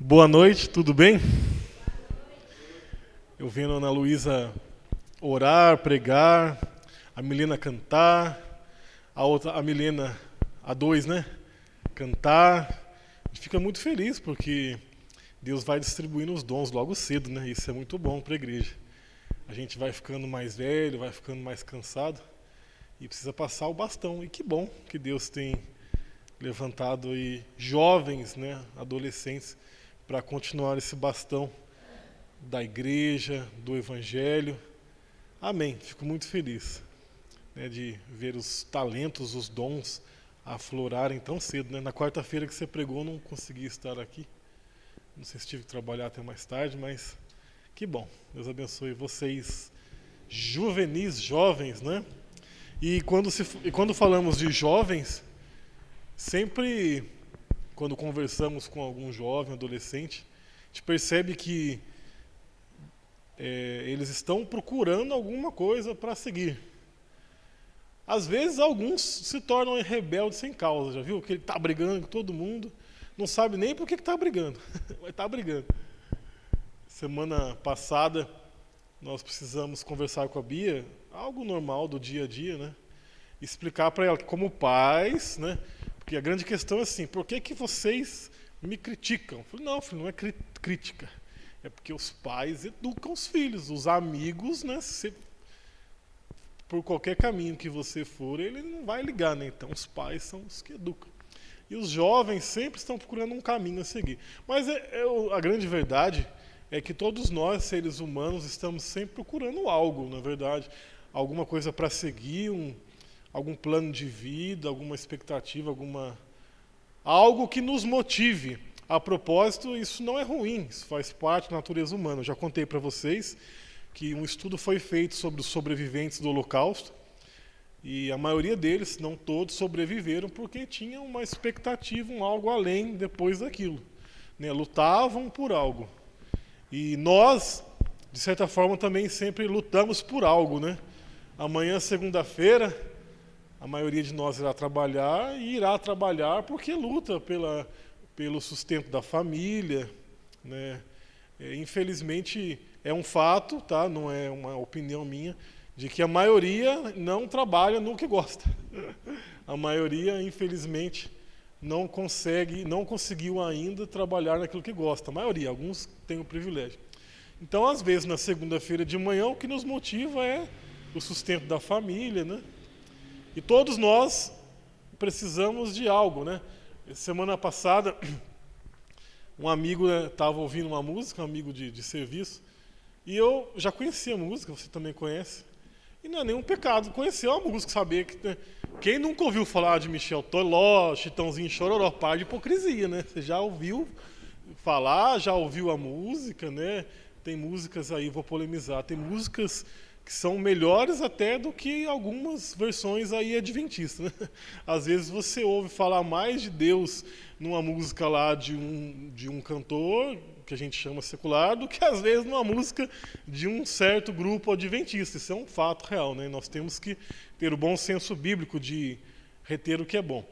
Boa noite, tudo bem? Eu vendo a Ana Luísa orar, pregar, a Milena cantar, a Milena, a dois, né? Cantar. A gente fica muito feliz porque Deus vai distribuindo os dons logo cedo, né? Isso é muito bom para a igreja. A gente vai ficando mais velho, vai ficando mais cansado e precisa passar o bastão. E que bom que Deus tem levantado aí jovens, né, adolescentes, para continuar esse bastão da igreja, do evangelho. Amém. Fico muito feliz, né, de ver os talentos, os dons aflorarem tão cedo, né? Na quarta-feira que você pregou, não consegui estar aqui. Não sei se tive que trabalhar até mais tarde, mas que bom. Deus abençoe vocês, juvenis, jovens, né? E quando falamos de jovens, sempre quando conversamos com algum jovem, adolescente, a gente percebe que eles estão procurando alguma coisa para seguir. Às vezes alguns se tornam rebeldes sem causa, já viu? Que ele está brigando com todo mundo, não sabe nem por que está brigando, mas está brigando. Semana passada nós precisamos conversar com a Bia, algo normal do dia a dia, né? Explicar para ela que como pais, né? Porque a grande questão é assim, por que vocês me criticam? Eu falei, não, filho, não é crítica. É porque os pais educam os filhos, os amigos, né? Por qualquer caminho que você for, ele não vai ligar, né? Então os pais são os que educam. E os jovens sempre estão procurando um caminho a seguir. Mas a grande verdade é que todos nós, seres humanos, estamos sempre procurando algo, na verdade. Alguma coisa para seguir, algum plano de vida, alguma expectativa, algo que nos motive. A propósito, isso não é ruim, isso faz parte da natureza humana. Eu já contei para vocês que um estudo foi feito sobre os sobreviventes do Holocausto e a maioria deles, não todos, sobreviveram porque tinham uma expectativa, algo além depois daquilo, né? Lutavam por algo. E nós, de certa forma, também sempre lutamos por algo, né? Amanhã, segunda-feira, a maioria de nós irá trabalhar e irá trabalhar porque luta pelo sustento da família, né? Infelizmente é um fato, tá? Não é uma opinião minha, de que a maioria não trabalha no que gosta. A maioria, infelizmente, não conseguiu ainda trabalhar naquilo que gosta. A maioria, alguns têm o privilégio. Então, às vezes, na segunda-feira de manhã, o que nos motiva é o sustento da família, né? E todos nós precisamos de algo, né? Semana passada, um amigo estava ouvindo uma música, um amigo de serviço, e eu já conhecia a música, você também conhece, e não é nenhum pecado conhecer uma música, saber que... Quem nunca ouviu falar de Michel Teló, Chitãozinho Chororó, par de hipocrisia, né? Você já ouviu falar, já ouviu a música, né? Tem músicas aí, vou polemizar, tem músicas que são melhores até do que algumas versões aí adventistas, né? Às vezes você ouve falar mais de Deus numa música lá de um cantor, que a gente chama secular, do que às vezes numa música de um certo grupo adventista. Isso é um fato real, né? Nós temos que ter o bom senso bíblico de reter o que é bom.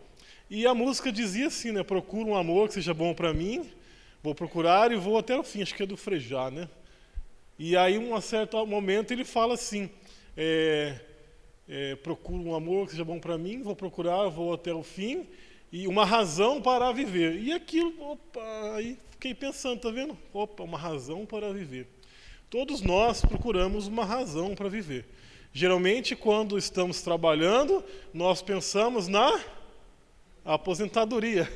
E a música dizia assim, né? Procura um amor que seja bom para mim, vou procurar e vou até o fim. Acho que é do Frejá, né? E aí, um certo momento, ele fala assim, procuro um amor que seja bom para mim, vou procurar, vou até o fim, e uma razão para viver. E aquilo, aí fiquei pensando, tá vendo? Uma razão para viver. Todos nós procuramos uma razão para viver. Geralmente, quando estamos trabalhando, nós pensamos na aposentadoria.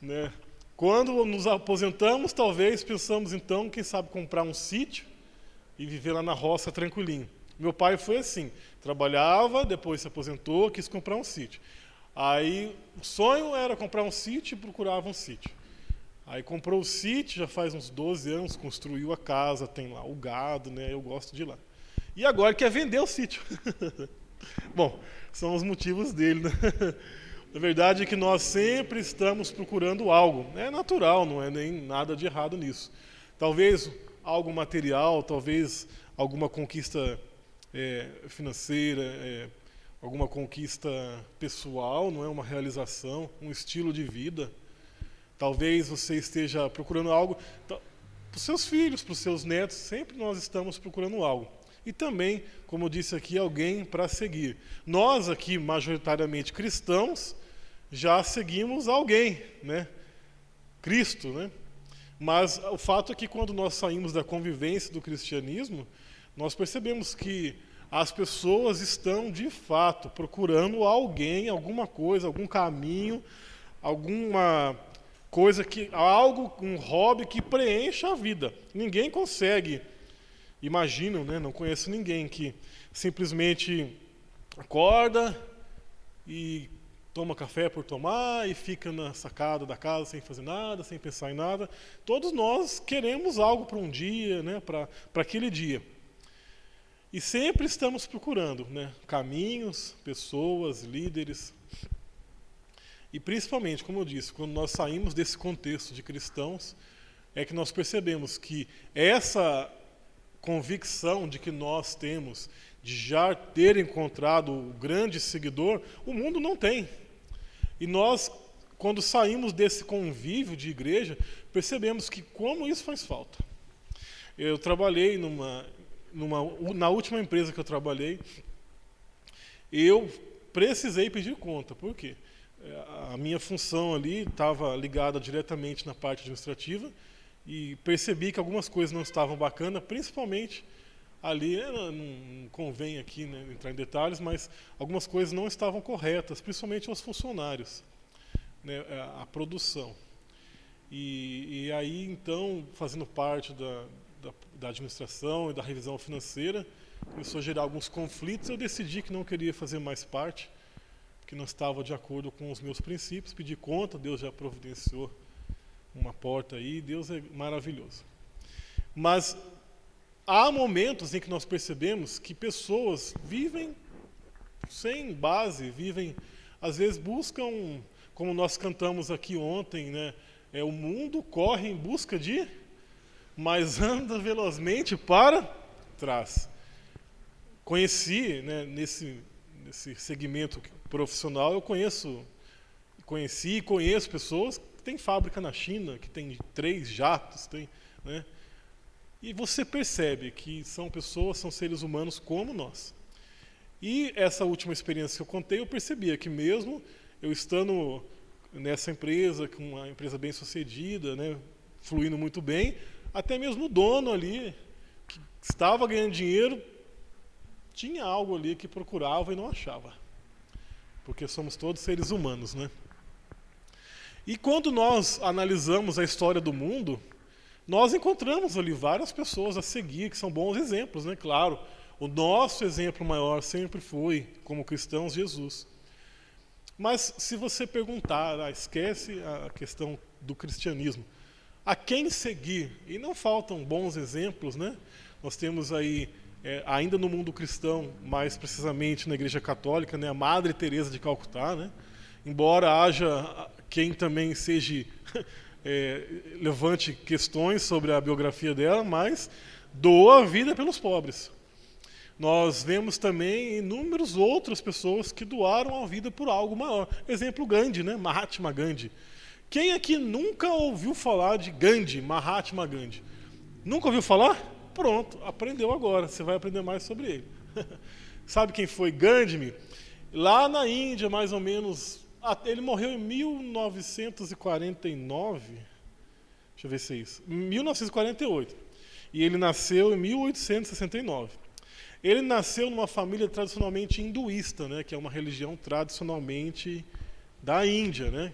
Né? Quando nos aposentamos, talvez pensamos então, quem sabe comprar um sítio e viver lá na roça tranquilinho. Meu pai foi assim, trabalhava, depois se aposentou, quis comprar um sítio. Aí o sonho era comprar um sítio e procurava um sítio. Aí comprou o sítio, já faz uns 12 anos, construiu a casa, tem lá o gado, né? Eu gosto de ir lá. E agora quer vender o sítio. Bom, são os motivos dele, né? A verdade é que nós sempre estamos procurando algo. É natural, não é nem nada de errado nisso. Talvez algo material, talvez alguma conquista financeira, alguma conquista pessoal, não é uma realização, um estilo de vida. Talvez você esteja procurando algo para os seus filhos, para os seus netos, sempre nós estamos procurando algo. E também, como eu disse aqui, alguém para seguir. Nós aqui, majoritariamente cristãos, já seguimos alguém, né? Cristo, né? Mas o fato é que quando nós saímos da convivência do cristianismo, nós percebemos que as pessoas estão, de fato, procurando alguém, alguma coisa, algum caminho, alguma coisa algo, um hobby que preencha a vida. Ninguém consegue, imagino, né? Não conheço ninguém que simplesmente acorda e toma café por tomar e fica na sacada da casa sem fazer nada, sem pensar em nada. Todos nós queremos algo para um dia, né, para aquele dia. E sempre estamos procurando, né, caminhos, pessoas, líderes. E principalmente, como eu disse, quando nós saímos desse contexto de cristãos, é que nós percebemos que essa convicção de que nós temos, de já ter encontrado o grande seguidor, o mundo não tem. E nós, quando saímos desse convívio de igreja, percebemos que como isso faz falta. Eu trabalhei na última empresa que eu trabalhei, eu precisei pedir conta. Por quê? A minha função ali estava ligada diretamente na parte administrativa e percebi que algumas coisas não estavam bacanas, principalmente ali, não convém aqui, né, entrar em detalhes, mas algumas coisas não estavam corretas, principalmente aos funcionários, né, a produção. E aí, então, fazendo parte da administração e da revisão financeira, começou a gerar alguns conflitos, eu decidi que não queria fazer mais parte, que não estava de acordo com os meus princípios, pedi conta, Deus já providenciou uma porta aí, Deus é maravilhoso. Mas há momentos em que nós percebemos que pessoas vivem sem base, às vezes buscam, como nós cantamos aqui ontem, né? O mundo corre em busca de, mas anda velozmente para trás. Conheci, né, nesse segmento profissional, eu conheci e conheço pessoas que têm fábrica na China, que tem 3 jatos, né? E você percebe que são pessoas, são seres humanos como nós. E essa última experiência que eu contei, eu percebia que mesmo eu estando nessa empresa, com uma empresa bem sucedida, né, fluindo muito bem, até mesmo o dono ali, que estava ganhando dinheiro, tinha algo ali que procurava e não achava. Porque somos todos seres humanos, né? E quando nós analisamos a história do mundo, nós encontramos ali várias pessoas a seguir, que são bons exemplos, né? Claro, o nosso exemplo maior sempre foi, como cristãos, Jesus. Mas se você perguntar, esquece a questão do cristianismo, a quem seguir? E não faltam bons exemplos, né? Nós temos aí, ainda no mundo cristão, mais precisamente na Igreja Católica, né, a Madre Teresa de Calcutá, né? Embora haja quem também seja... levante questões sobre a biografia dela, mas doou a vida pelos pobres. Nós vemos também inúmeras outras pessoas que doaram a vida por algo maior. Exemplo, Gandhi, né? Mahatma Gandhi. Quem aqui nunca ouviu falar de Gandhi, Mahatma Gandhi? Nunca ouviu falar? Pronto, aprendeu agora. Você vai aprender mais sobre ele. Sabe quem foi Gandhi? Lá na Índia, mais ou menos... Ele morreu em 1949, deixa eu ver se é isso, 1948, e ele nasceu em 1869. Ele nasceu numa família tradicionalmente hinduísta, né, que é uma religião tradicionalmente da Índia, né?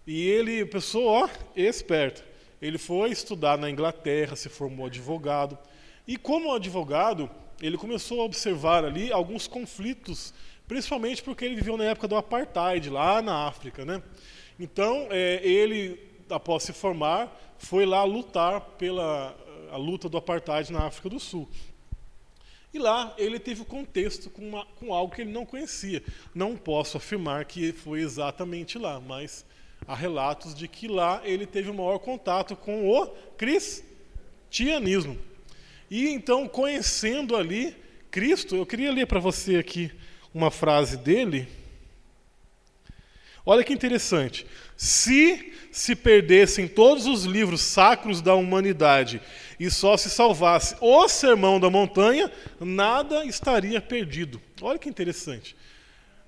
E ele, pessoa esperta, ele foi estudar na Inglaterra, se formou advogado, e como advogado, ele começou a observar ali alguns conflitos, principalmente porque ele viveu na época do apartheid, lá na África, né? Então, ele, após se formar, foi lá lutar pela a luta do apartheid na África do Sul. E lá ele teve o contexto com algo que ele não conhecia. Não posso afirmar que foi exatamente lá, mas há relatos de que lá ele teve o maior contato com o cristianismo. E então, conhecendo ali Cristo, eu queria ler para você aqui uma frase dele. Olha que interessante. Se perdessem todos os livros sacros da humanidade e só se salvasse o Sermão da Montanha, nada estaria perdido. Olha que interessante.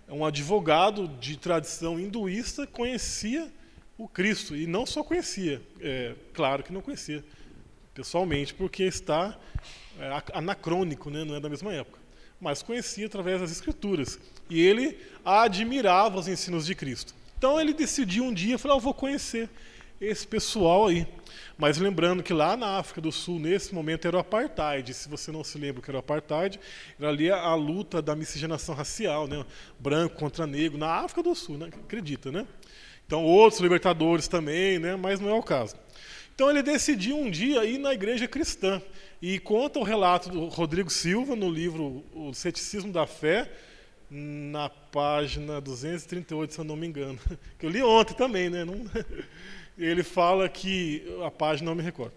Um advogado de tradição hinduísta conhecia o Cristo, e não só conhecia, claro que não conhecia pessoalmente, porque está anacrônico, né? Não é da mesma época, mas conhecia através das Escrituras, e ele admirava os ensinos de Cristo. Então ele decidiu um dia, falou, eu vou conhecer esse pessoal aí. Mas lembrando que lá na África do Sul, nesse momento, era o apartheid. Se você não se lembra o que era o apartheid, era ali a luta da miscigenação racial, né? Branco contra negro, na África do Sul, né? Acredita, né? Então outros libertadores também, né? Mas não é o caso. Então ele decidiu um dia ir na igreja cristã. E conta o relato do Rodrigo Silva no livro O Ceticismo da Fé, na página 238, se eu não me engano. Que eu li ontem também, né? Ele fala que... A página não me recordo.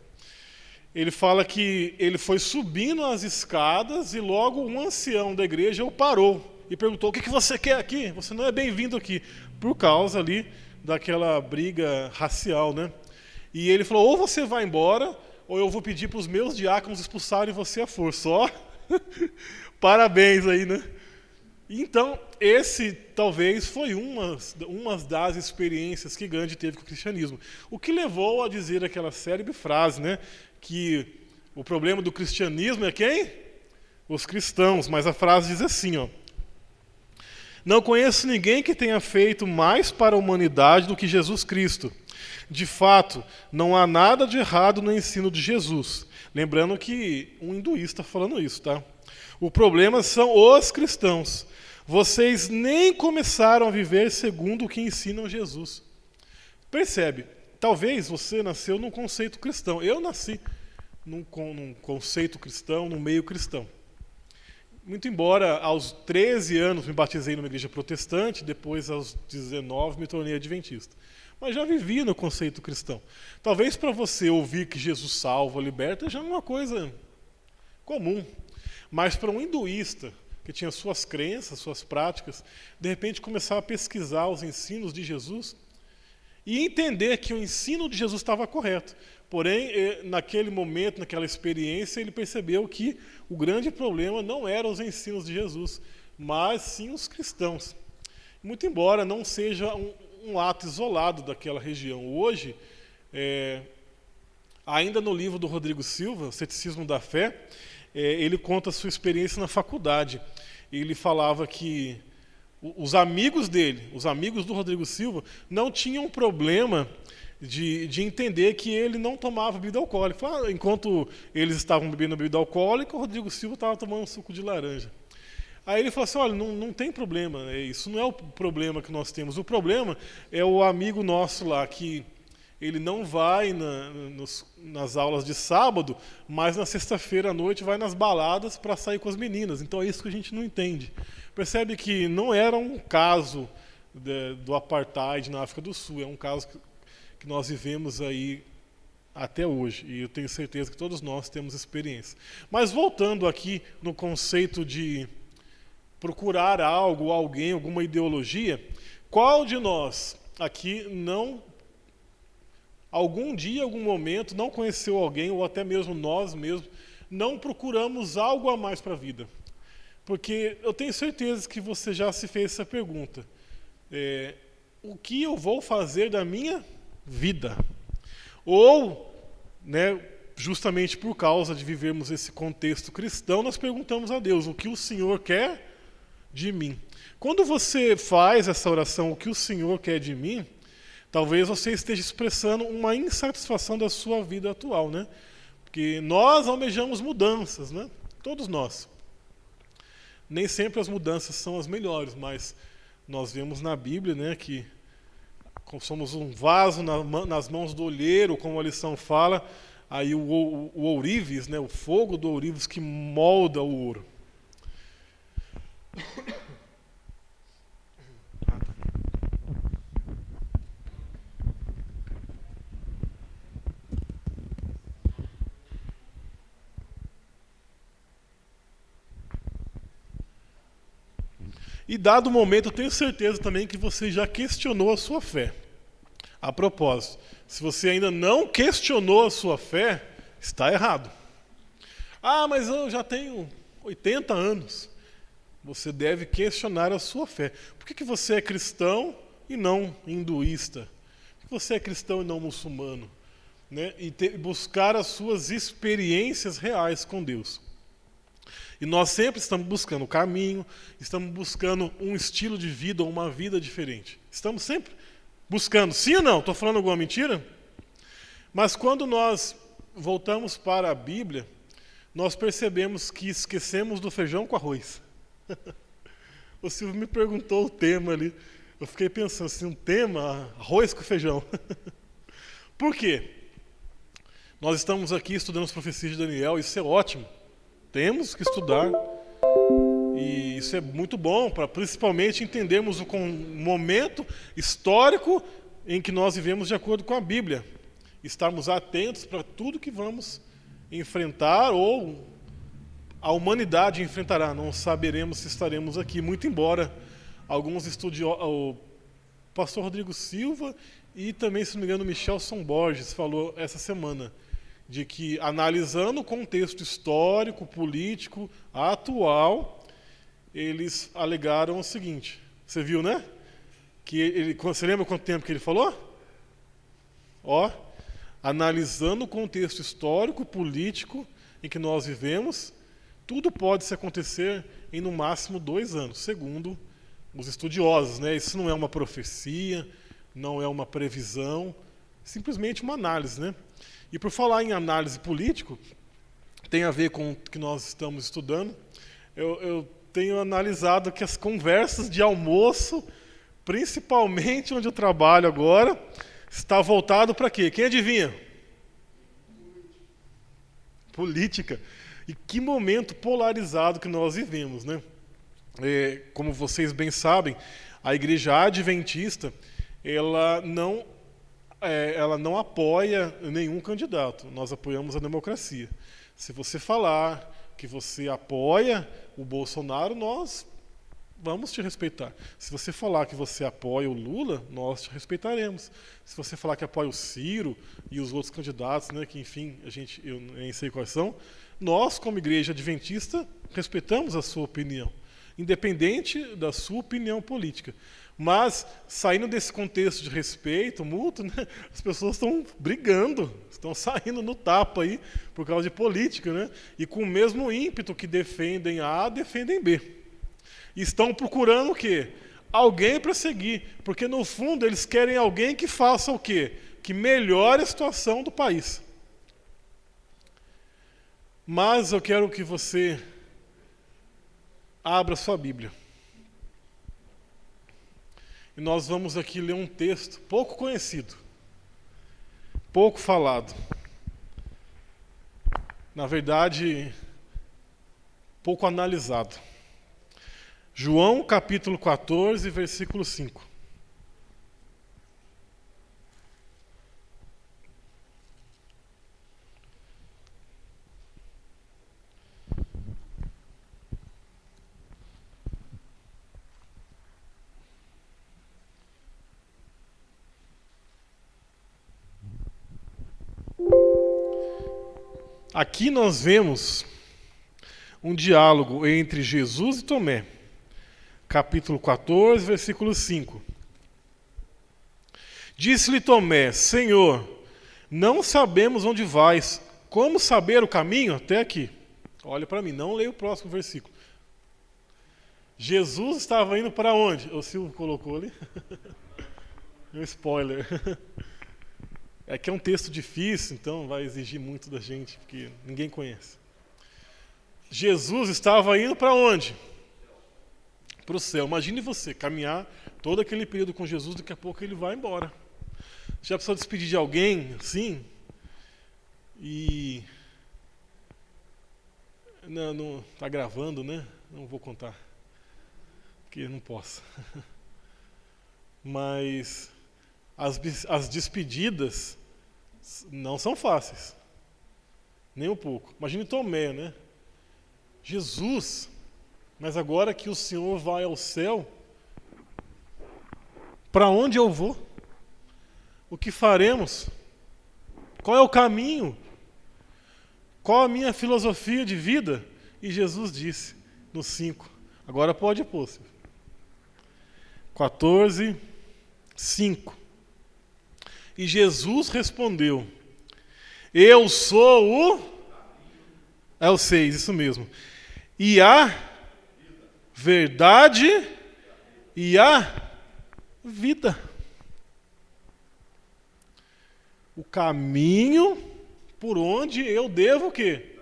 Ele fala que ele foi subindo as escadas e logo um ancião da igreja o parou e perguntou, o que você quer aqui? Você não é bem-vindo aqui. Por causa ali daquela briga racial, né? E ele falou, ou você vai embora, ou eu vou pedir para os meus diáconos expulsarem você à força. Ó, parabéns aí, né? Então, esse talvez foi uma das experiências que Gandhi teve com o cristianismo. O que levou a dizer aquela célebre frase, né? Que o problema do cristianismo é quem? Os cristãos. Mas a frase diz assim, ó. Não conheço ninguém que tenha feito mais para a humanidade do que Jesus Cristo. De fato, não há nada de errado no ensino de Jesus. Lembrando que um hinduísta falando isso, tá? O problema são os cristãos. Vocês nem começaram a viver segundo o que ensinam Jesus. Percebe? Talvez você nasceu num conceito cristão. Eu nasci num conceito cristão, num meio cristão. Muito embora aos 13 anos me batizei numa igreja protestante, depois aos 19 me tornei adventista. Mas já vivi no conceito cristão. Talvez para você ouvir que Jesus salva, liberta, já é uma coisa comum. Mas para um hinduísta, que tinha suas crenças, suas práticas, de repente começar a pesquisar os ensinos de Jesus e entender que o ensino de Jesus estava correto. Porém, naquele momento, naquela experiência, ele percebeu que o grande problema não eram os ensinos de Jesus, mas sim os cristãos. Muito embora não seja um ato isolado daquela região. Hoje, ainda no livro do Rodrigo Silva, Ceticismo da Fé, ele conta a sua experiência na faculdade. Ele falava que os amigos dele, os amigos do Rodrigo Silva, não tinham problema de entender que ele não tomava bebida alcoólica. Enquanto eles estavam bebendo bebida alcoólica, o Rodrigo Silva estava tomando suco de laranja. Aí ele falou assim, olha, não tem problema, isso não é o problema que nós temos. O problema é o amigo nosso lá, que ele não vai nas aulas de sábado, mas na sexta-feira à noite vai nas baladas para sair com as meninas. Então é isso que a gente não entende. Percebe que não era um caso do apartheid na África do Sul, é um caso que nós vivemos aí até hoje. E eu tenho certeza que todos nós temos experiência. Mas voltando aqui no conceito de procurar algo, alguém, alguma ideologia, qual de nós aqui não... algum dia, algum momento, não conheceu alguém, ou até mesmo nós mesmos, não procuramos algo a mais para a vida? Porque eu tenho certeza que você já se fez essa pergunta. O que eu vou fazer da minha vida? Ou, né, justamente por causa de vivermos esse contexto cristão, nós perguntamos a Deus, o que o Senhor quer de mim? Quando você faz essa oração, o que o Senhor quer de mim, talvez você esteja expressando uma insatisfação da sua vida atual, né? Porque nós almejamos mudanças, né? Todos nós. Nem sempre as mudanças são as melhores, mas nós vemos na Bíblia, né, que somos um vaso nas mãos do olheiro, como a lição fala, aí o ourives, né, o fogo do ourives que molda o ouro. E dado o momento, eu tenho certeza também que você já questionou a sua fé. A propósito, se você ainda não questionou a sua fé, está errado. Ah, mas eu já tenho 80 anos. Você deve questionar a sua fé. Por que você é cristão e não hinduísta? Por que você é cristão e não muçulmano? Né? E buscar as suas experiências reais com Deus. E nós sempre estamos buscando o caminho, estamos buscando um estilo de vida ou uma vida diferente. Estamos sempre buscando. Sim ou não? Estou falando alguma mentira? Mas quando nós voltamos para a Bíblia, nós percebemos que esquecemos do feijão com arroz. O Silvio me perguntou o tema ali. Eu fiquei pensando assim, um tema, arroz com feijão. Por quê? Nós estamos aqui estudando as profecias de Daniel, isso é ótimo. Temos que estudar. E isso é muito bom, para principalmente entendermos o momento histórico em que nós vivemos de acordo com a Bíblia. Estarmos atentos para tudo que vamos enfrentar ou a humanidade enfrentará. Não saberemos se estaremos aqui, muito embora alguns estudiosos, o pastor Rodrigo Silva e também, se não me engano, Michelson Borges falou essa semana, de que analisando o contexto histórico, político, atual, eles alegaram o seguinte, você viu, né? Você lembra quanto tempo que ele falou? Analisando o contexto histórico, político em que nós vivemos, tudo pode se acontecer em no máximo 2 anos, segundo os estudiosos, né? Isso não é uma profecia, não é uma previsão, simplesmente uma análise, né? E por falar em análise política, tem a ver com o que nós estamos estudando, eu tenho analisado que as conversas de almoço, principalmente onde eu trabalho agora, está voltado para quê? Quem adivinha? Política. E que momento polarizado que nós vivemos, né? Como vocês bem sabem, a Igreja Adventista, ela não apoia nenhum candidato. Nós apoiamos a democracia. Se você falar que você apoia o Bolsonaro, nós vamos te respeitar. Se você falar que você apoia o Lula, nós te respeitaremos. Se você falar que apoia o Ciro e os outros candidatos, né, que enfim, eu nem sei quais são, nós, como Igreja Adventista, respeitamos a sua opinião, independente da sua opinião política. Mas, saindo desse contexto de respeito mútuo, né, as pessoas estão brigando, estão saindo no tapa aí por causa de política, né? E com o mesmo ímpeto que defendem A, defendem B. E estão procurando o quê? Alguém para seguir, porque no fundo eles querem alguém que faça o quê? Que melhore a situação do país. Mas eu quero que você abra sua Bíblia. E nós vamos aqui ler um texto pouco conhecido, pouco falado. Na verdade, pouco analisado. João capítulo 14, versículo 5. Aqui nós vemos um diálogo entre Jesus e Tomé. Capítulo 14, versículo 5. Disse-lhe Tomé: Senhor, não sabemos onde vais, como saber o caminho? Até aqui. Olha para mim, não leia o próximo versículo. Jesus estava indo para onde? O Silvio colocou ali. Um spoiler. É que é um texto difícil, então vai exigir muito da gente, porque ninguém conhece. Jesus estava indo para onde? Para o céu. Imagine você caminhar todo aquele período com Jesus, daqui a pouco ele vai embora. Já precisou despedir de alguém, assim? E... Não, tá gravando, né? Não vou contar, porque não posso. Mas as despedidas não são fáceis, nem um pouco. Imagine Tomé, né? Jesus, Mas agora que o Senhor vai ao céu, para onde eu vou? O que faremos? Qual é o caminho? Qual a minha filosofia de vida? E Jesus disse, no 5, agora pode pôr, 14, 5. E Jesus respondeu, eu sou o... É o 6, isso mesmo. E a verdade e a vida. O caminho por onde eu devo o quê?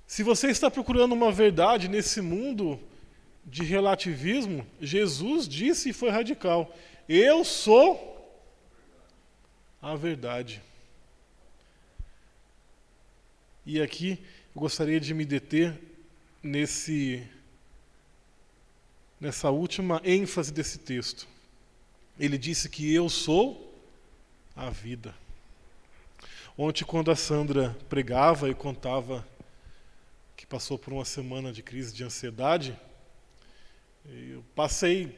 Se você está procurando uma verdade nesse mundo de relativismo, Jesus disse e foi radical. Eu sou a verdade. E aqui eu gostaria de me deter nessa última ênfase desse texto. Ele disse que eu sou a vida. Ontem, quando a Sandra pregava e contava que passou por uma semana de crise de ansiedade, eu passei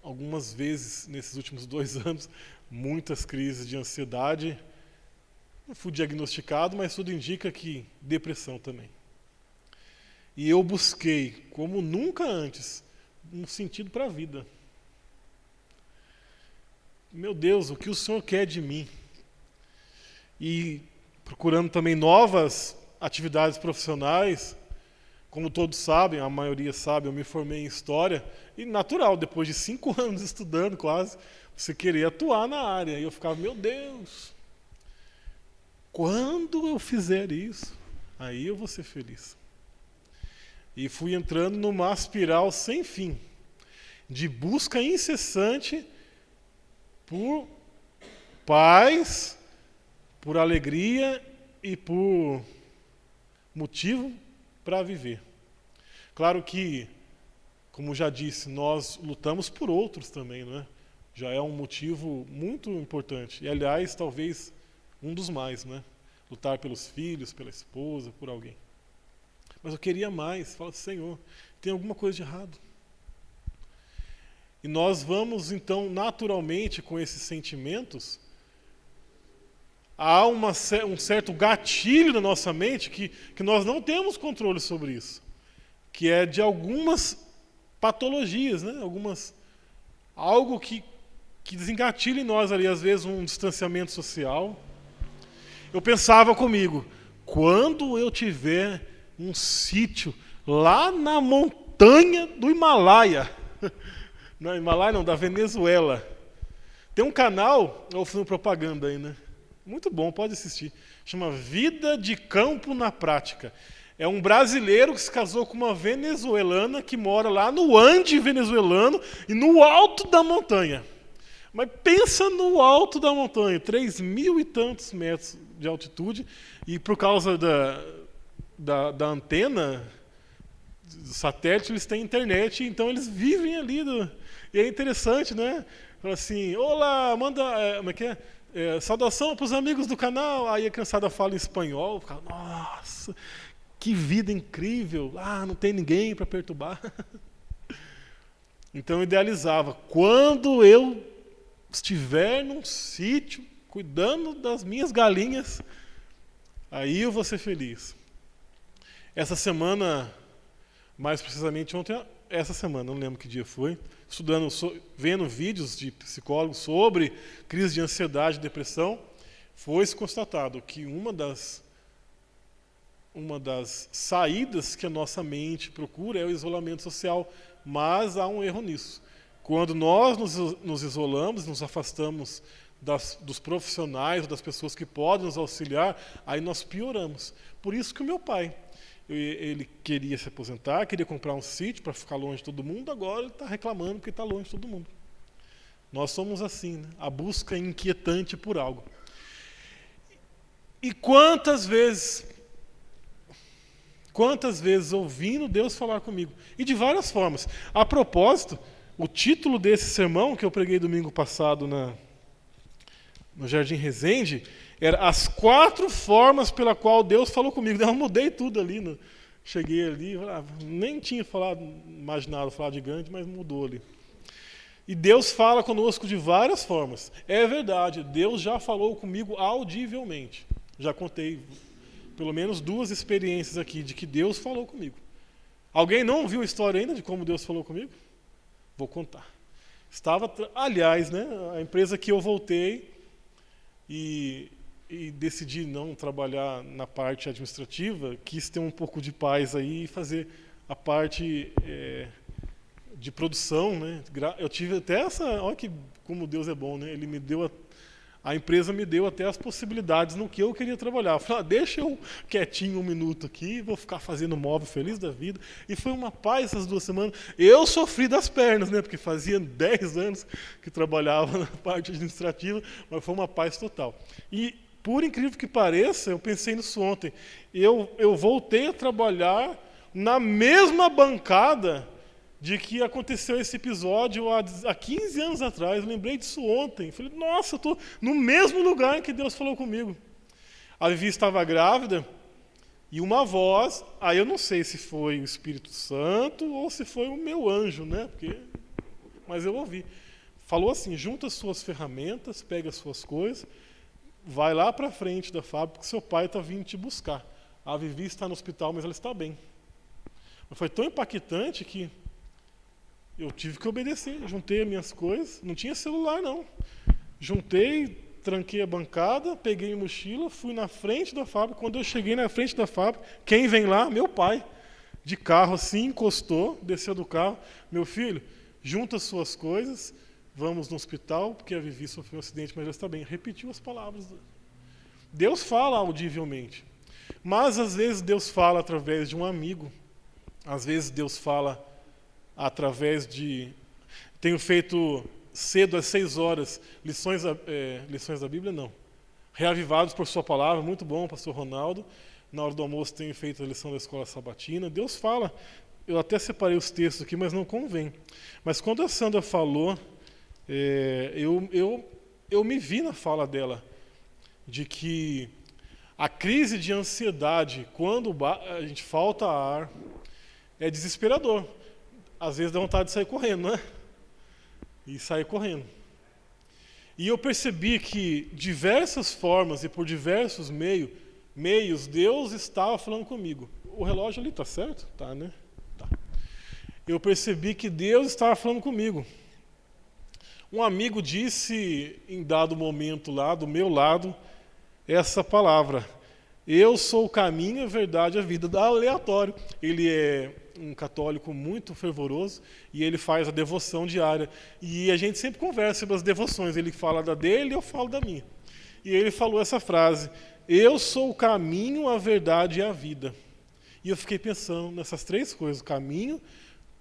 algumas vezes nesses últimos 2 anos muitas crises de ansiedade. Eu fui diagnosticado, mas tudo indica que depressão também. E eu busquei, como nunca antes, um sentido para a vida. Meu Deus, o que o Senhor quer de mim? E procurando também novas atividades profissionais, como todos sabem, a maioria sabe, eu me formei em História, e natural, depois de 5 anos estudando quase, você queria atuar na área. E eu ficava, meu Deus, quando eu fizer isso, aí eu vou ser feliz. E fui entrando numa espiral sem fim, de busca incessante por paz, por alegria e por motivo para viver. Claro que, como já disse, nós lutamos por outros também, não é? Já é um motivo muito importante. E, aliás, talvez um dos mais, né? Lutar pelos filhos, pela esposa, por alguém. Mas eu queria mais. Fala, Senhor, tem alguma coisa de errado. E nós vamos, então, naturalmente, com esses sentimentos, há um certo gatilho na nossa mente que nós não temos controle sobre isso, que é de algumas patologias, né? Algo que desengatilha em nós ali, às vezes, um distanciamento social. Eu pensava comigo, quando eu tiver um sítio lá na montanha do Himalaia, não, Himalaia não, da Venezuela, tem um canal, eu fiz uma propaganda aí, né? Muito bom, pode assistir. Chama Vida de Campo na Prática. É um brasileiro que se casou com uma venezuelana que mora lá no Ande venezuelano e no alto da montanha. Mas pensa no alto da montanha, 3.000 e tantos metros de altitude, e por causa da antena do satélite, eles têm internet, então eles vivem ali. E é interessante, né? Fala assim, olá, manda... como é que é? Saudação para os amigos do canal. Aí a criançada fala em espanhol. Fala, nossa, que vida incrível. Não tem ninguém para perturbar. Então eu idealizava. Quando eu estiver num sítio, cuidando das minhas galinhas, aí eu vou ser feliz. Essa semana, mais precisamente ontem, essa semana, não lembro que dia foi, estudando, vendo vídeos de psicólogos sobre crise de ansiedade e depressão, foi-se constatado que uma das saídas que a nossa mente procura é o isolamento social, mas há um erro nisso. Quando nós nos isolamos, nos afastamos dos profissionais, das pessoas que podem nos auxiliar, aí nós pioramos. Por isso que o meu pai, ele queria se aposentar, queria comprar um sítio para ficar longe de todo mundo, agora ele está reclamando porque está longe de todo mundo. Nós somos assim, né? A busca é inquietante por algo. E quantas vezes ouvindo Deus falar comigo, e de várias formas. A propósito, o título desse sermão que eu preguei domingo passado no Jardim Resende era As 4 formas pela qual Deus falou comigo. Eu mudei tudo ali, Cheguei ali, nem tinha imaginado falar de Gandhi, mas mudou ali. E Deus fala conosco de várias formas. É verdade, Deus já falou comigo audivelmente. Já contei pelo menos 2 experiências aqui de que Deus falou comigo. Alguém não ouviu a história ainda de como Deus falou comigo? Vou contar. Aliás, né, a empresa que eu voltei e decidi não trabalhar na parte administrativa, quis ter um pouco de paz aí e fazer a parte de produção, né? Eu tive até olha como Deus é bom, né? Ele me deu a empresa me deu até as possibilidades no que eu queria trabalhar. Eu falei, deixa eu quietinho 1 minuto aqui, vou ficar fazendo móvel feliz da vida. E foi uma paz essas 2 semanas. Eu sofri das pernas, né? Porque fazia 10 anos que trabalhava na parte administrativa, mas foi uma paz total. E, por incrível que pareça, eu pensei nisso ontem. Eu voltei a trabalhar na mesma bancada de que aconteceu esse episódio há 15 anos atrás. Eu lembrei disso ontem. Falei, nossa, eu estou no mesmo lugar em que Deus falou comigo. A Vivi estava grávida e uma voz, aí eu não sei se foi o Espírito Santo ou se foi o meu anjo, né? Mas eu ouvi. Falou assim, junta as suas ferramentas, pega as suas coisas, vai lá para frente da fábrica, porque seu pai está vindo te buscar. A Vivi está no hospital, mas ela está bem. Mas foi tão impactante que eu tive que obedecer, juntei as minhas coisas, não tinha celular não. Juntei, tranquei a bancada, peguei a mochila, fui na frente da fábrica. Quando eu cheguei na frente da fábrica, quem vem lá? Meu pai. De carro assim, encostou, desceu do carro. Meu filho, junta as suas coisas, vamos no hospital, porque a Vivi sofreu um acidente, mas já está bem. Repetiu as palavras. Deus fala audivelmente. Mas às vezes Deus fala através de um amigo. Às vezes Deus fala através de... Tenho feito cedo às 6 horas lições da Bíblia, não. Reavivados por sua palavra, muito bom, pastor Ronaldo. Na hora do almoço tenho feito a lição da escola sabatina. Deus fala, eu até separei os textos aqui, mas não convém. Mas quando a Sandra falou, eu me vi na fala dela, de que a crise de ansiedade, quando a gente falta ar, é desesperador. Às vezes dá vontade de sair correndo, né? E sair correndo. E eu percebi que diversas formas e por diversos meios Deus estava falando comigo. O relógio ali está certo? Tá, né? Tá. Eu percebi que Deus estava falando comigo. Um amigo disse em dado momento lá, do meu lado, essa palavra. Eu sou o caminho, a verdade e a vida. Dá aleatório. Ele é um católico muito fervoroso e ele faz a devoção diária. E a gente sempre conversa sobre as devoções. Ele fala da dele e eu falo da minha. E ele falou essa frase, eu sou o caminho, a verdade e a vida. E eu fiquei pensando nessas 3 coisas. O caminho,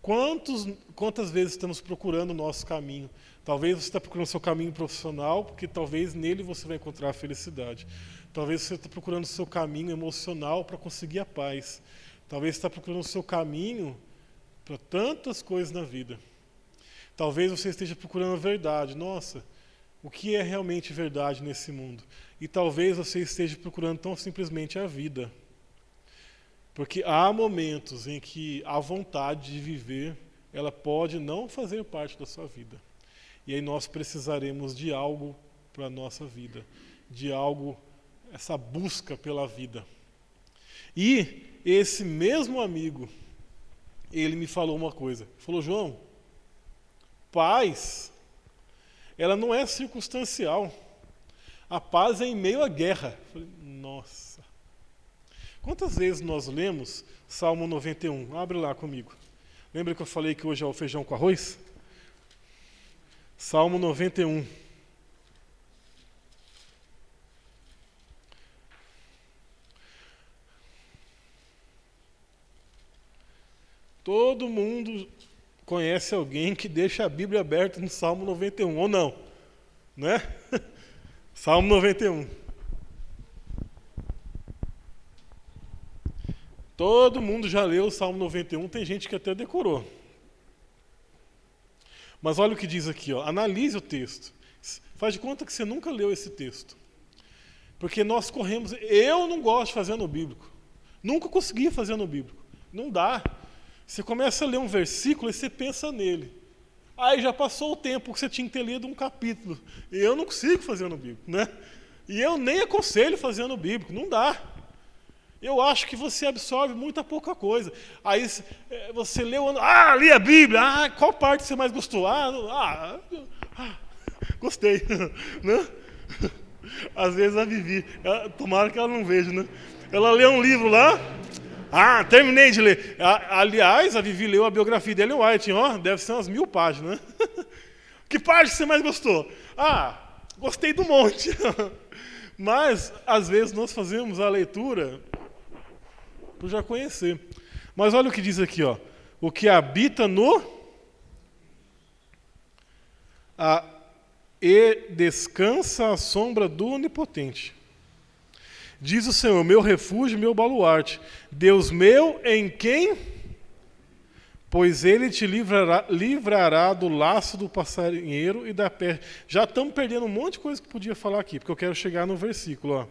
quantas vezes estamos procurando o nosso caminho? Talvez você está procurando o seu caminho profissional, porque talvez nele você vai encontrar a felicidade. Talvez você está procurando o seu caminho emocional para conseguir a paz. Talvez você está procurando o seu caminho para tantas coisas na vida. Talvez você esteja procurando a verdade. Nossa, o que é realmente verdade nesse mundo? E talvez você esteja procurando tão simplesmente a vida. Porque há momentos em que a vontade de viver, ela pode não fazer parte da sua vida. E aí nós precisaremos de algo para a nossa vida. De algo, essa busca pela vida. E esse mesmo amigo, ele me falou uma coisa. Ele falou, João, paz, ela não é circunstancial. A paz é em meio à guerra. Eu falei, nossa. Quantas vezes nós lemos Salmo 91? Abre lá comigo. Lembra que eu falei que hoje é o feijão com arroz? Salmo 91. Todo mundo conhece alguém que deixa a Bíblia aberta no Salmo 91, ou não? Né? Salmo 91. Todo mundo já leu o Salmo 91, tem gente que até decorou. Mas olha o que diz aqui, ó. Analise o texto. Faz de conta que você nunca leu esse texto. Porque nós corremos... Eu não gosto de fazer no bíblico. Nunca consegui fazer no bíblico. Não dá. Você começa a ler um versículo e você pensa nele. Aí já passou o tempo que você tinha que ter lido um capítulo. E eu não consigo fazer no bíblico, né? E eu nem aconselho fazer no bíblico, não dá. Eu acho que você absorve muita pouca coisa. Aí você leu, li a Bíblia, qual parte você mais gostou? Gostei, né? Às vezes a Vivi, tomara que ela não veja, né? Ela lê um livro lá, terminei de ler. Aliás, a Vivi leu a biografia dele em White, deve ser umas 1000 páginas, né? Que parte você mais gostou? Gostei do monte. Mas, às vezes, nós fazemos a leitura por já conhecer. Mas olha o que diz aqui, o que habita e descansa à sombra do Onipotente. Diz o Senhor, meu refúgio, meu baluarte, Deus meu em quem? Pois ele te livrará do laço do passarinheiro e da peste. Já estamos perdendo um monte de coisa que podia falar aqui, porque eu quero chegar no versículo.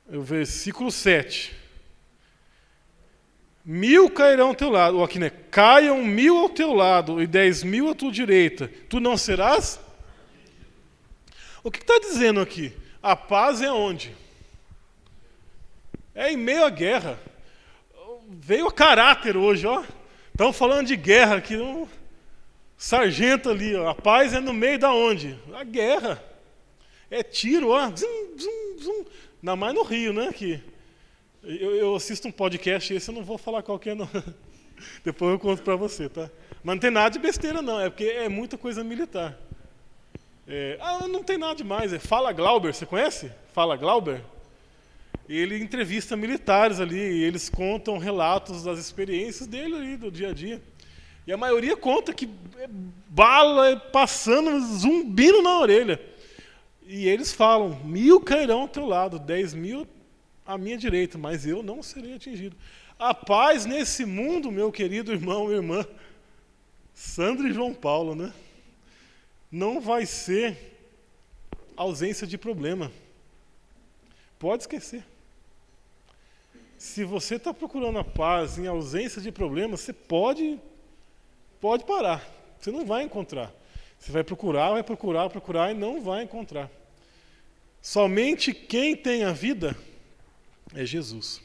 O versículo 7. 1000 cairão ao teu lado, ou aqui, né? Caiam 1000 ao teu lado e 10.000 à tua direita. Tu não serás? O que está dizendo aqui? A paz é onde? É em meio à guerra. Veio a caráter hoje, Estão falando de guerra aqui, um sargento ali, A paz é no meio da onde? A guerra. É tiro, Zum, zum, zum. Ainda mais no Rio, né? Que eu assisto um podcast, esse eu não vou falar qual que é, não. Depois eu conto para você, tá? Mas não tem nada de besteira, não. É porque é muita coisa militar. Não tem nada demais. Fala Glauber, você conhece? Fala Glauber? Ele entrevista militares ali, e eles contam relatos das experiências dele ali, do dia a dia. E a maioria conta que bala passando, zumbindo na orelha. E eles falam, 1000 cairão ao teu lado, 10.000 à minha direita, mas eu não serei atingido. A paz nesse mundo, meu querido irmão e irmã, Sandra e João Paulo, né? Não vai ser ausência de problema. Pode esquecer. Se você está procurando a paz em ausência de problema, você pode parar. Você não vai encontrar. Você vai procurar e não vai encontrar. Somente quem tem a vida é Jesus.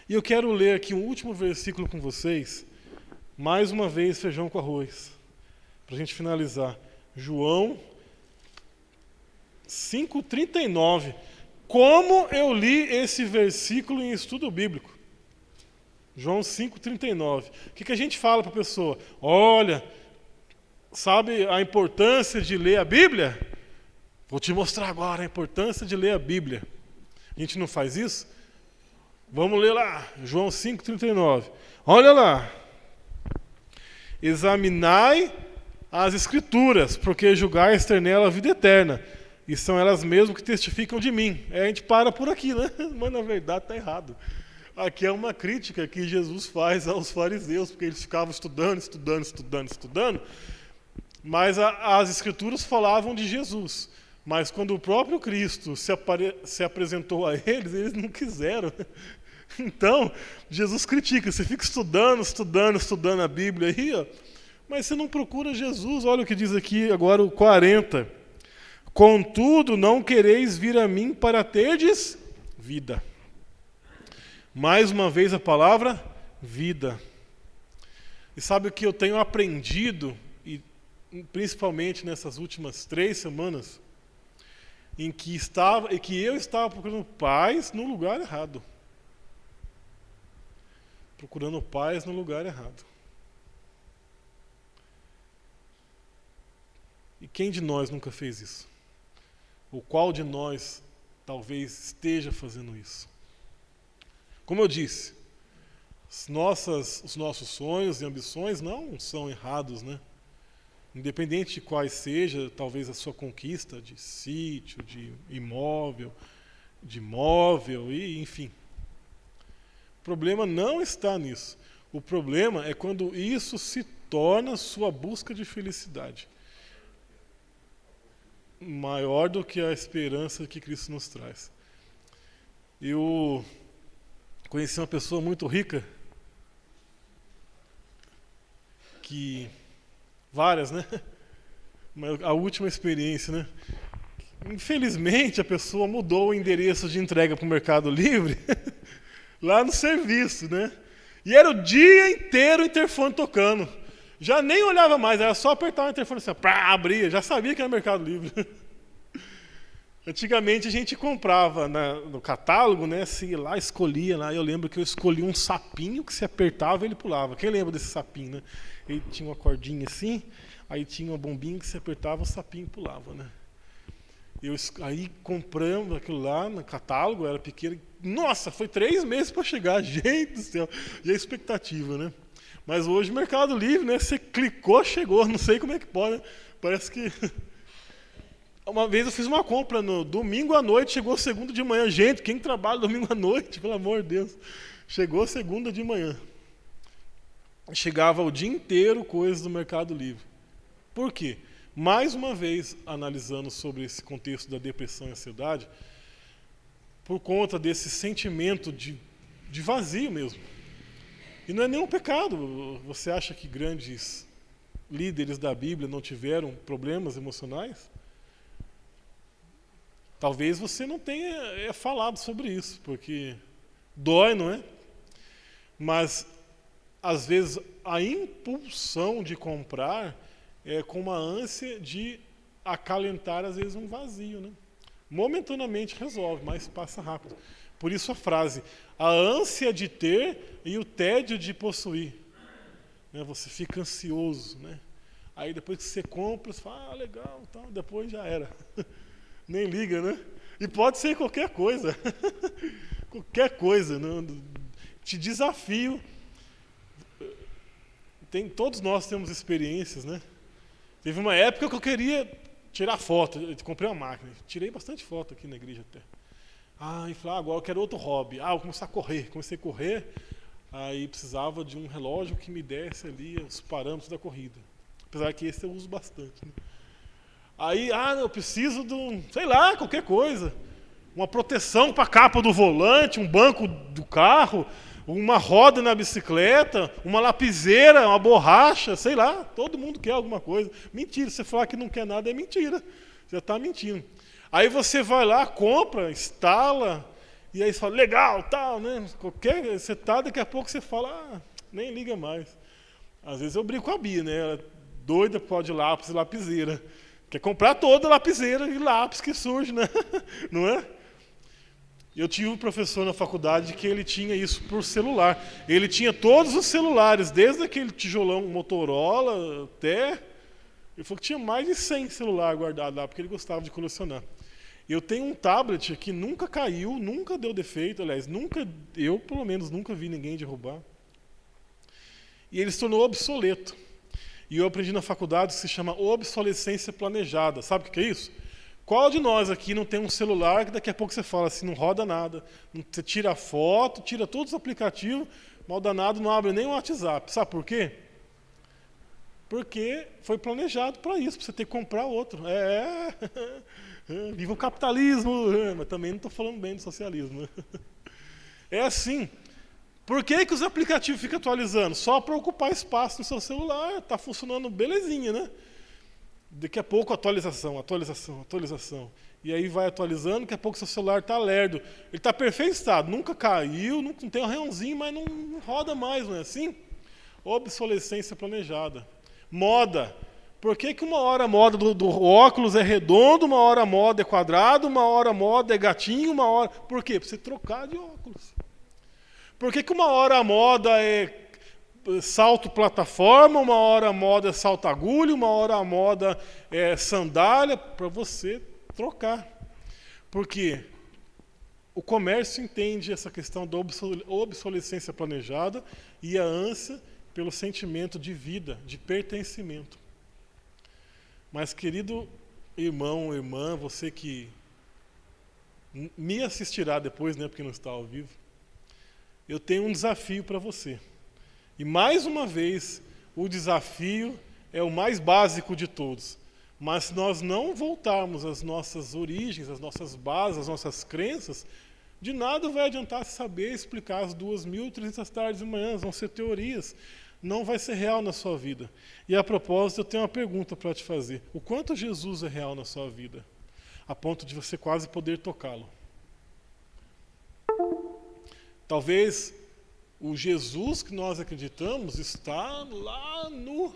E eu quero ler aqui um último versículo com vocês. Mais uma vez, feijão com arroz. Para a gente finalizar. João 5,39. Como eu li esse versículo em estudo bíblico? João 5,39. O que a gente fala para a pessoa? Olha, sabe a importância de ler a Bíblia? Vou te mostrar agora a importância de ler a Bíblia. A gente não faz isso? Vamos ler lá, João 5,39. Olha lá. Examinai as Escrituras, porque julgais ter nela a vida eterna. E são elas mesmas que testificam de mim. A gente para por aqui, né? Mas na verdade está errado. Aqui é uma crítica que Jesus faz aos fariseus, porque eles ficavam estudando. Mas as Escrituras falavam de Jesus. Mas quando o próprio Cristo se apresentou a eles não quiseram. Então, Jesus critica. Você fica estudando a Bíblia aí, mas você não procura Jesus. Olha o que diz aqui agora o 40. Contudo, não quereis vir a mim para terdes vida. Mais uma vez a palavra vida. E sabe o que eu tenho aprendido, e principalmente nessas últimas 3 semanas, em que eu estava procurando paz no lugar errado. Procurando paz no lugar errado. E quem de nós nunca fez isso? Ou qual de nós talvez esteja fazendo isso? Como eu disse, os nossos sonhos e ambições não são errados, né? Independente de quais seja, talvez a sua conquista de sítio, de imóvel, de móvel, e enfim. O problema não está nisso. O problema é quando isso se torna sua busca de felicidade. Maior do que a esperança que Cristo nos traz. Eu Conheci uma pessoa muito rica, várias, né? Mas a última experiência, né? Infelizmente, a pessoa mudou o endereço de entrega para o Mercado Livre lá no serviço, né? E era o dia inteiro o interfone tocando. Já nem olhava mais, era só apertar o interfone assim, pá, abria, já sabia que era Mercado Livre. Antigamente a gente comprava no catálogo, né? Se ia lá, escolhia lá. Eu lembro que eu escolhi um sapinho que se apertava ele pulava. Quem lembra desse sapinho, né? Ele tinha uma cordinha assim, aí tinha uma bombinha que se apertava, o sapinho pulava, né? Aí compramos aquilo lá no catálogo, era pequeno. Nossa, foi 3 meses para chegar, gente do céu. E a expectativa, né? Mas hoje o Mercado Livre, né? Você clicou, chegou, não sei como é que pode, né? Parece que... Uma vez eu fiz uma compra no domingo à noite, chegou segunda de manhã. Gente, quem trabalha domingo à noite, pelo amor de Deus. Chegou segunda de manhã. Chegava o dia inteiro coisas do Mercado Livre. Por quê? Mais uma vez, analisando sobre esse contexto da depressão e ansiedade, por conta desse sentimento de vazio mesmo. E não é nenhum pecado. Você acha que grandes líderes da Bíblia não tiveram problemas emocionais? Talvez você não tenha falado sobre isso, porque dói, não é? Mas, às vezes, a impulsão de comprar é com uma ânsia de acalentar, às vezes, um vazio, né? Momentaneamente resolve, mas passa rápido. Por isso a frase, a ânsia de ter e o tédio de possuir. Né? Você fica ansioso, né? Aí depois que você compra, você fala, legal, então, depois já era. Nem liga, né? E pode ser qualquer coisa. Qualquer coisa. Né? Te desafio. Todos nós temos experiências, né? Teve uma época que eu queria tirar foto. Eu comprei uma máquina. Tirei bastante foto aqui na igreja até. E falei, agora eu quero outro hobby. Eu vou começar a correr. Comecei a correr. Aí precisava de um relógio que me desse ali os parâmetros da corrida. Apesar que esse eu uso bastante, né? Aí, eu preciso de sei lá, qualquer coisa. Uma proteção para a capa do volante, um banco do carro, uma roda na bicicleta, uma lapiseira, uma borracha, sei lá. Todo mundo quer alguma coisa. Mentira, você falar que não quer nada é mentira. Você está mentindo. Aí você vai lá, compra, instala, e aí você fala, legal, tal, né? Daqui a pouco você fala, nem liga mais. Às vezes eu brigo com a Bia, né? Ela é doida por causa de lápis e lapiseira. Quer comprar toda a lapiseira e lápis que surge, né? Não é? Eu tive um professor na faculdade que ele tinha isso por celular. Ele tinha todos os celulares, desde aquele tijolão Motorola até... Ele falou que tinha mais de 100 celulares guardados lá, porque ele gostava de colecionar. Eu tenho um tablet que nunca caiu, nunca deu defeito, aliás, eu pelo menos nunca vi ninguém derrubar. E ele se tornou obsoleto. E eu aprendi na faculdade que se chama obsolescência planejada. Sabe o que é isso? Qual de nós aqui não tem um celular que daqui a pouco você fala assim, não roda nada. Você tira a foto, tira todos os aplicativos, mal danado, não abre nem o WhatsApp. Sabe por quê? Porque foi planejado para isso, para você ter que comprar outro. Viva o capitalismo, mas também não estou falando bem do socialismo. É assim. Por que os aplicativos ficam atualizando? Só para ocupar espaço no seu celular, está funcionando belezinha, né? Daqui a pouco atualização. E aí vai atualizando, daqui a pouco seu celular está lerdo. Ele está perfeito estado, nunca caiu, não tem um arranhãozinho, mas não roda mais, não é assim? Obsolescência planejada. Moda. Por que uma hora a moda do óculos é redondo, uma hora a moda é quadrado, uma hora a moda é gatinho, uma hora... Por quê? Para você trocar de óculos. Por que uma hora a moda é salto plataforma, uma hora a moda é salto agulha, uma hora a moda é sandália? Para você trocar. Porque o comércio entende essa questão da obsolescência planejada e a ânsia pelo sentimento de vida, de pertencimento. Mas, querido irmão, irmã, você que me assistirá depois, né, porque não está ao vivo, eu tenho um desafio para você. E, mais uma vez, o desafio é o mais básico de todos. Mas se nós não voltarmos às nossas origens, às nossas bases, às nossas crenças, De nada vai adiantar saber explicar as 2.300 tardes e manhãs, vão ser teorias, não vai ser real na sua vida. E a propósito, eu tenho uma pergunta para te fazer. O quanto Jesus é real na sua vida? A ponto de você quase poder tocá-lo. Talvez o Jesus que nós acreditamos está lá no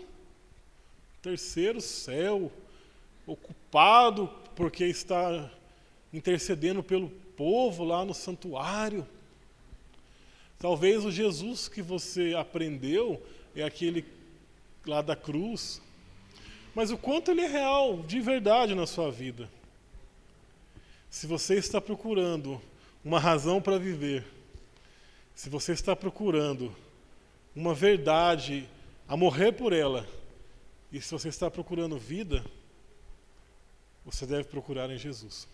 terceiro céu, ocupado porque está intercedendo pelo povo lá no santuário. Talvez o Jesus que você aprendeu é aquele lá da cruz. Mas o quanto ele é real, de verdade na sua vida? Se você está procurando uma razão para viver, se você está procurando uma verdade a morrer por ela, e se você está procurando vida, você deve procurar em Jesus.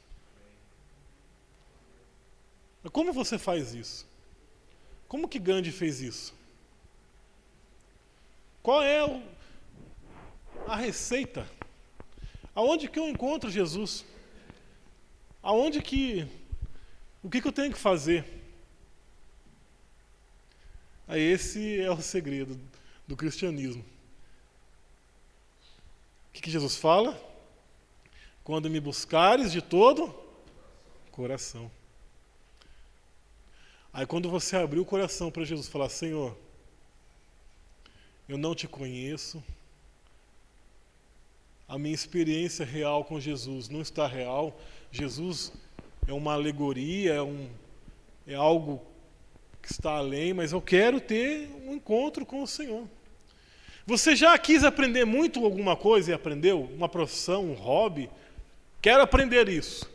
Mas como você faz isso? Como que Gandhi fez isso? Qual é a receita? Aonde que eu encontro Jesus? O que eu tenho que fazer? Esse é o segredo do cristianismo. O que Jesus fala? Quando me buscares de todo coração. Aí quando você abrir o coração para Jesus, falar: Senhor, eu não te conheço, a minha experiência real com Jesus não está real, Jesus é uma alegoria, é algo que está além, mas eu quero ter um encontro com o Senhor. Você já quis aprender muito alguma coisa e aprendeu? Uma profissão, um hobby? Quero aprender isso.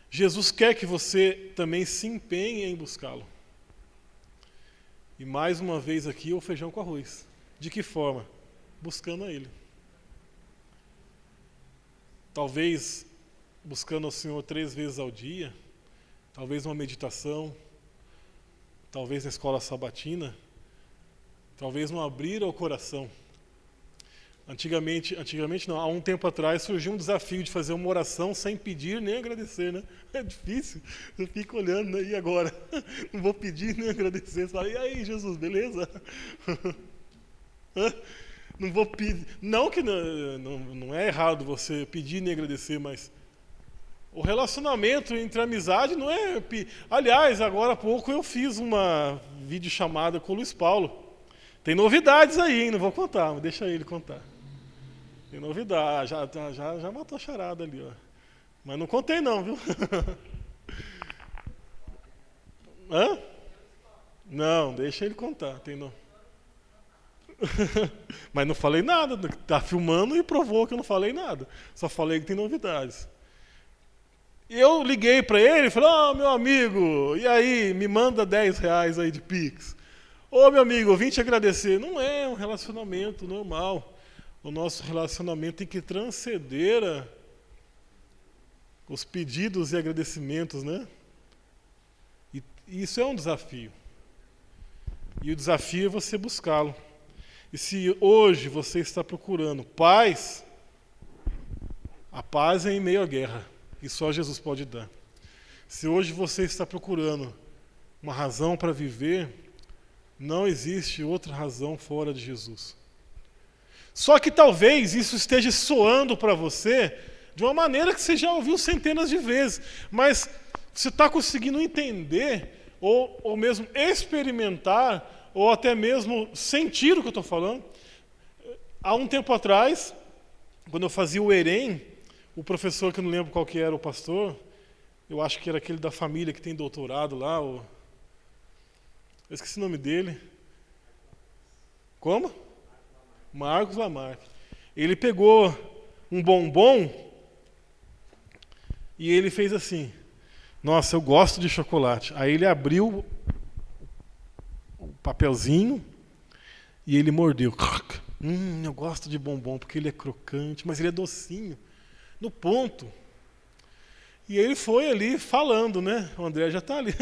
Jesus quer que você também se empenhe em buscá-lo. E mais uma vez aqui, o feijão com arroz. De que forma? Buscando a Ele. Talvez buscando ao Senhor 3 vezes ao dia, talvez uma meditação, talvez na escola sabatina, talvez não abrir o coração. Antigamente não, há um tempo atrás surgiu um desafio de fazer uma oração sem pedir nem agradecer, né? É difícil, eu fico olhando, né? E agora? Não vou pedir nem agradecer. Você fala: e aí, Jesus, beleza? Não vou pedir. Não que não é errado você pedir nem agradecer, mas o relacionamento entre amizade não é... Aliás, agora há pouco eu fiz uma videochamada com o Luiz Paulo. Tem novidades aí, hein? Não vou contar, mas deixa ele contar. Tem novidade, já matou a charada ali, ó. Mas não contei não, viu? Hã? Não, deixa ele contar. Mas não falei nada, tá filmando e provou que eu não falei nada. Só falei que tem novidades. E eu liguei para ele e falei: meu amigo, e aí, me manda R$10 aí de Pix. Meu amigo, eu vim te agradecer. Não é um relacionamento normal. O nosso relacionamento tem que transcender os pedidos e agradecimentos, né? E isso é um desafio. E o desafio é você buscá-lo. E se hoje você está procurando paz, a paz é em meio à guerra, e só Jesus pode dar. Se hoje você está procurando uma razão para viver, não existe outra razão fora de Jesus. Só que talvez isso esteja soando para você de uma maneira que você já ouviu centenas de vezes, mas você está conseguindo entender, ou mesmo experimentar, ou até mesmo sentir o que eu estou falando. Há um tempo atrás, quando eu fazia o EREM, o professor, que eu não lembro qual que era o pastor, eu acho que era aquele da família que tem doutorado lá, eu esqueci o nome dele. Como? Marcos Lamarck. Ele pegou um bombom e ele fez assim: nossa, eu gosto de chocolate. Aí ele abriu o papelzinho e ele mordeu. Eu gosto de bombom porque ele é crocante, mas ele é docinho, no ponto. E ele foi ali falando, né? O André já está ali.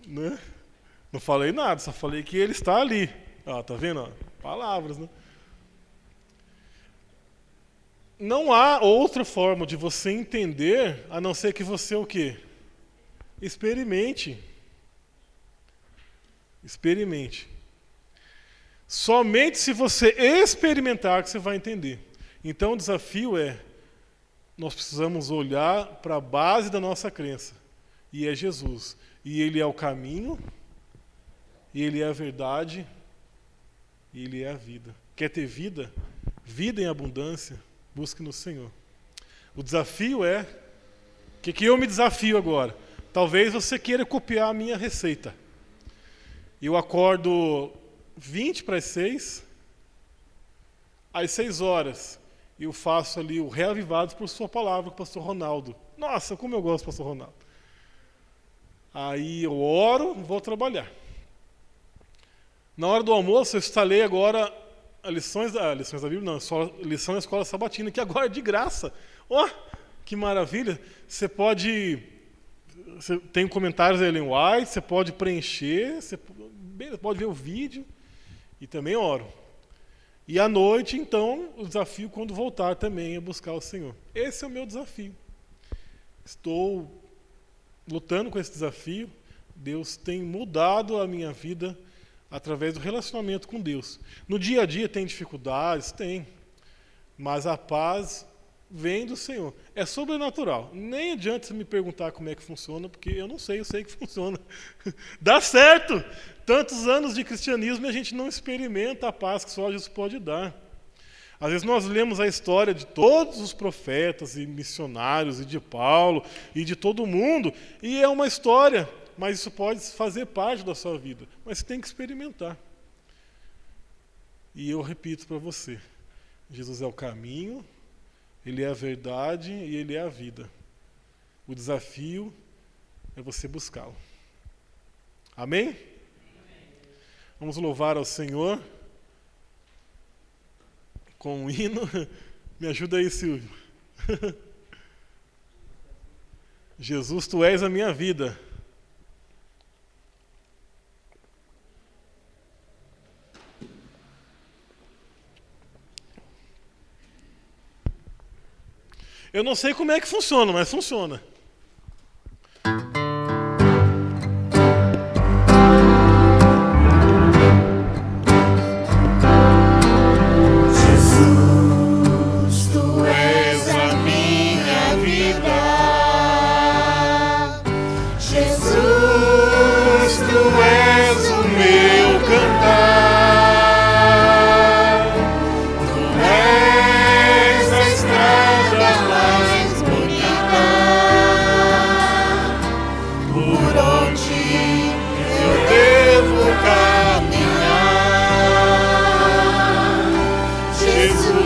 Né? Não falei nada, só falei que ele está ali. Tá vendo? Palavras, né? não há outra forma de você entender a não ser que você o quê? Experimente. Experimente. Somente se você experimentar que você vai entender. Então o desafio é, nós precisamos olhar para a base da nossa crença. E é Jesus. E Ele é o caminho, e Ele é a verdade, e Ele é a vida. Quer ter vida? Vida em abundância, busque no Senhor. O desafio é, o que eu me desafio agora? Talvez você queira copiar a minha receita. Eu acordo 20 para as 6, às 6 horas, eu faço ali o reavivado por sua palavra com o pastor Ronaldo. Nossa, como eu gosto do pastor Ronaldo. Aí eu oro, vou trabalhar. Na hora do almoço, eu instalei agora lições da Bíblia, não, só lição da escola sabatina, que agora é de graça. Ó, que maravilha! Você tem comentários da Ellen White, você pode preencher, você pode ver o vídeo e também oro. E à noite, então, o desafio quando voltar também é buscar o Senhor. Esse é o meu desafio. Estou lutando com esse desafio. Deus tem mudado a minha vida através do relacionamento com Deus. No dia a dia tem dificuldades? Tem. Mas a paz vem do Senhor. É sobrenatural. Nem adianta você me perguntar como é que funciona, porque eu não sei, eu sei que funciona. Dá certo! Tantos anos de cristianismo e a gente não experimenta a paz que só Jesus pode dar. Às vezes nós lemos a história de todos os profetas e missionários, e de Paulo, e de todo mundo, e é uma história, mas isso pode fazer parte da sua vida. Mas você tem que experimentar. E eu repito para você, Jesus é o caminho, Ele é a verdade e Ele é a vida. O desafio é você buscá-lo. Amém? Vamos louvar ao Senhor com um hino. Me ajuda aí, Silvio. Jesus, Tu és a minha vida. Eu não sei como é que funciona, mas funciona. Jesus.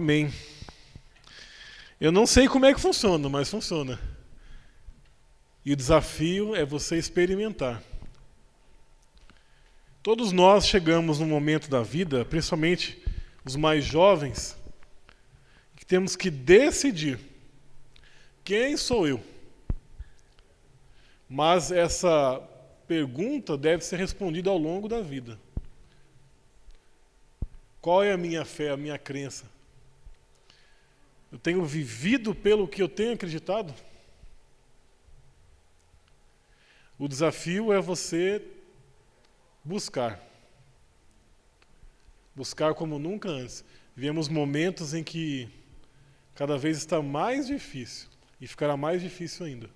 Amém. Eu não sei como é que funciona, mas funciona. E o desafio é você experimentar. Todos nós chegamos num momento da vida, principalmente os mais jovens, que temos que decidir quem sou eu. Mas essa pergunta deve ser respondida ao longo da vida. Qual é a minha fé, a minha crença? Eu tenho vivido pelo que eu tenho acreditado? O desafio é você buscar. Buscar como nunca antes. Vivemos momentos em que cada vez está mais difícil e ficará mais difícil ainda.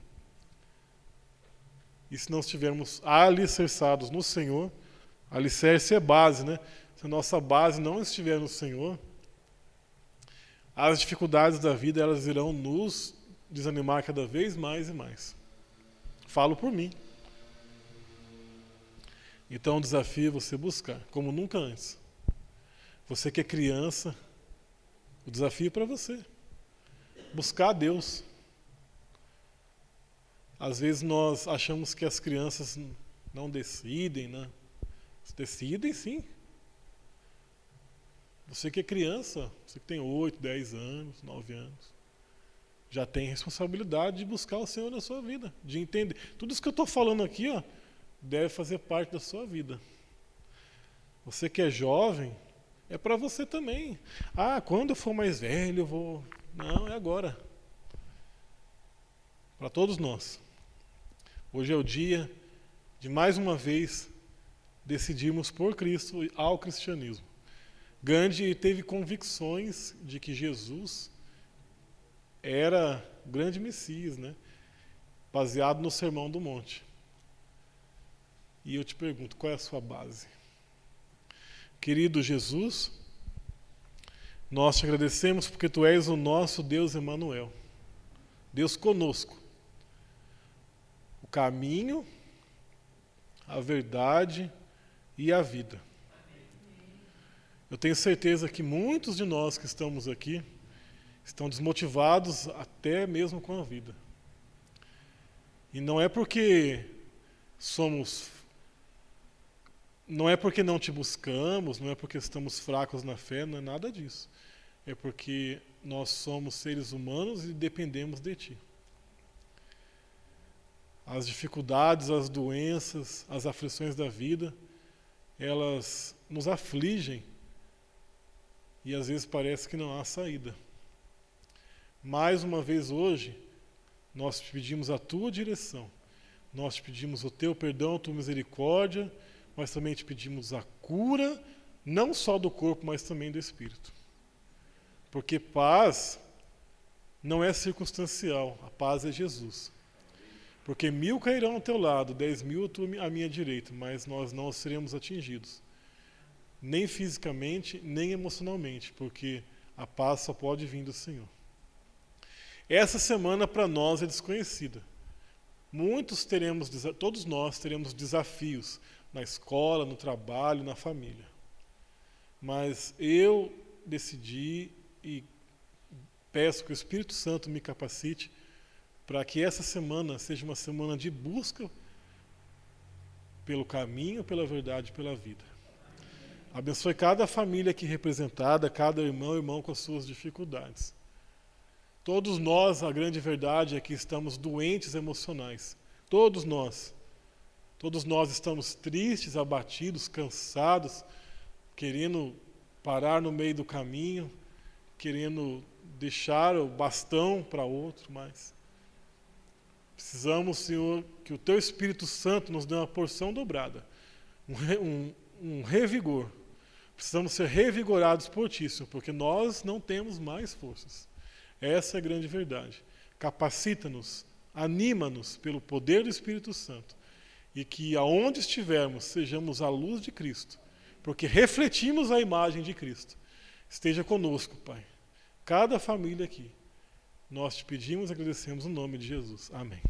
E se não estivermos alicerçados no Senhor, alicerce é base, né? Se a nossa base não estiver no Senhor, as dificuldades da vida elas irão nos desanimar cada vez mais e mais. Falo por mim. Então o desafio é você buscar, como nunca antes. Você que é criança, o desafio é para você. Buscar a Deus. Às vezes nós achamos que as crianças não decidem, né? Decidem sim. Você que é criança, você que tem 8, 10 anos, 9 anos, já tem responsabilidade de buscar o Senhor na sua vida, de entender. Tudo isso que eu estou falando aqui, ó, deve fazer parte da sua vida. Você que é jovem, é para você também. Ah, quando eu for mais velho eu vou... Não, é agora. Para todos nós. Hoje é o dia de mais uma vez decidirmos por Cristo e ao cristianismo. Gandhi teve convicções de que Jesus era o grande Messias, né? Baseado no Sermão do Monte. E eu te pergunto, qual é a sua base? Querido Jesus, nós te agradecemos porque Tu és o nosso Deus Emanuel, Deus conosco. O caminho, a verdade e a vida. Eu tenho certeza que muitos de nós que estamos aqui estão desmotivados até mesmo com a vida. E não é porque não te buscamos, não é porque estamos fracos na fé, não é nada disso. É porque nós somos seres humanos e dependemos de Ti. As dificuldades, as doenças, as aflições da vida, elas nos afligem e às vezes parece que não há saída. Mais uma vez hoje, nós te pedimos a Tua direção, nós te pedimos o Teu perdão, a Tua misericórdia, mas também te pedimos a cura, não só do corpo, mas também do espírito. Porque paz não é circunstancial, a paz é Jesus. Porque 1000 cairão ao teu lado, 10.000 à minha direita, mas nós não seremos atingidos. Nem fisicamente, nem emocionalmente, porque a paz só pode vir do Senhor. Essa semana para nós é desconhecida. Todos nós teremos desafios na escola, no trabalho, na família. Mas eu decidi e peço que o Espírito Santo me capacite para que essa semana seja uma semana de busca pelo caminho, pela verdade e pela vida. Abençoe cada família aqui representada, cada irmão e irmão com as suas dificuldades. Todos nós, a grande verdade é que estamos doentes emocionais. Todos nós. Todos nós estamos tristes, abatidos, cansados, querendo parar no meio do caminho, querendo deixar o bastão para outro, mas precisamos, Senhor, que o Teu Espírito Santo nos dê uma porção dobrada, um revigor. Precisamos ser revigorados por Ti, Senhor, porque nós não temos mais forças. Essa é a grande verdade. Capacita-nos, anima-nos pelo poder do Espírito Santo e que aonde estivermos sejamos a luz de Cristo, porque refletimos a imagem de Cristo. Esteja conosco, Pai. Cada família aqui. Nós te pedimos e agradecemos no nome de Jesus. Amém.